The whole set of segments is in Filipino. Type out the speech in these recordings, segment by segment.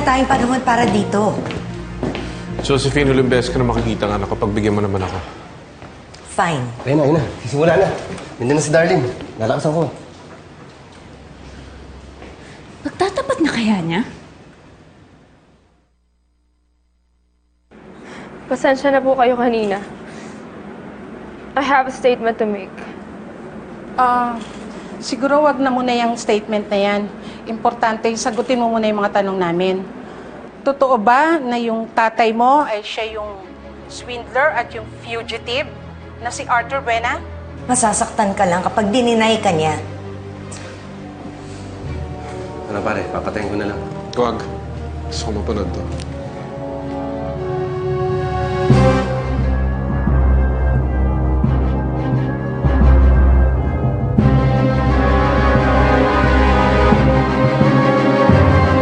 tayong panahon para dito. Josephine, huling beses ka na makikita nga. Nakapagbigyan mo naman ako. Fine. Ayun na. Sisimula na. Nandiyan na si Darlene. Nalakasan ko. Magtatapat na kaya niya? Pasensya na po kayo kanina. I have a statement to make. Siguro wag na muna yung statement na yan. Importante, sagutin mo muna yung mga tanong namin. Totoo ba na yung tatay mo ay siya yung swindler at yung fugitive na si Arthur Buena? Masasaktan ka lang kapag dininay ka niya. Ano pare, papatayin ko na lang. Huwag. Gusto ko mapanood to.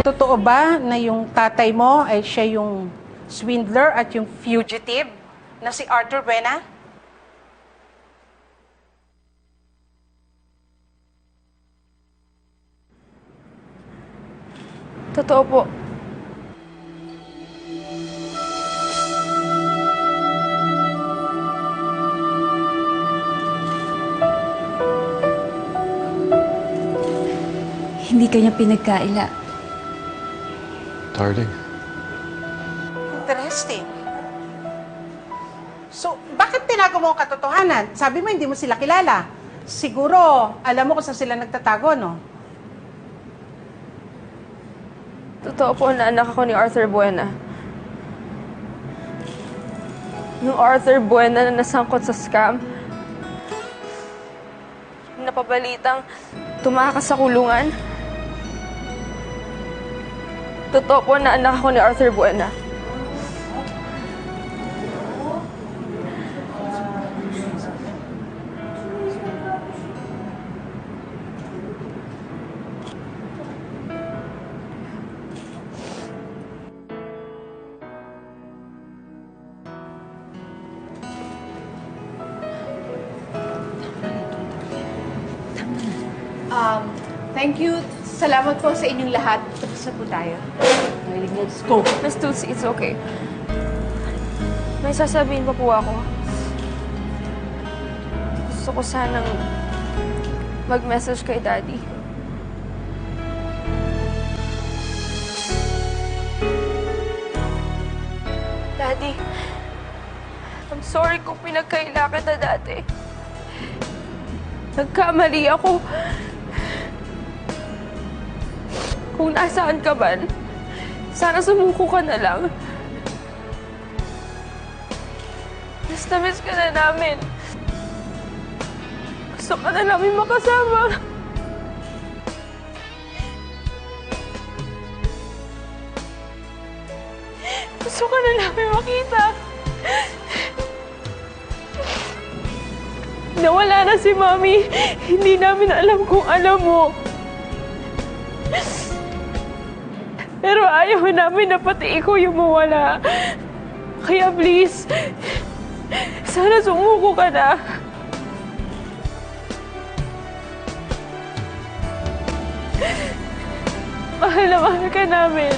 Totoo ba na yung tatay mo ay siya yung swindler at yung fugitive na si Arthur Buena? Totoo po. Hindi kanya pinagkaila. Darling. Interesting. So, bakit tinago mo ang katotohanan? Sabi mo hindi mo sila kilala. Siguro, alam mo kung saan sila nagtatago, no? Totoo po na anak ako ni Arthur Buena. Yung Arthur Buena na nasangkot sa scam. Napabalitang tumakas sa kulungan. Totoo po na anak ako ni Arthur Buena. Thank you. Salamat po sa inyong lahat. Tapos na po tayo. Let's go. Miss Tulsi, it's okay. May sasabihin pa po ako. Gusto ko sanang mag-message kay Daddy. Daddy, I'm sorry kung pinagkaila kita dati. Nagkamali ako. Kung nasaan ka man, sana sumuko ka na lang. Miss na miss ka na namin. Gusto ka na namin makasama. Gusto ka na namin makita. Nawala na si Mami. Hindi namin alam kung alam mo. Pero ayaw namin na pati ikaw yung mawala. Kaya please, sana sumuko ka na. Mahal na mahal ka namin.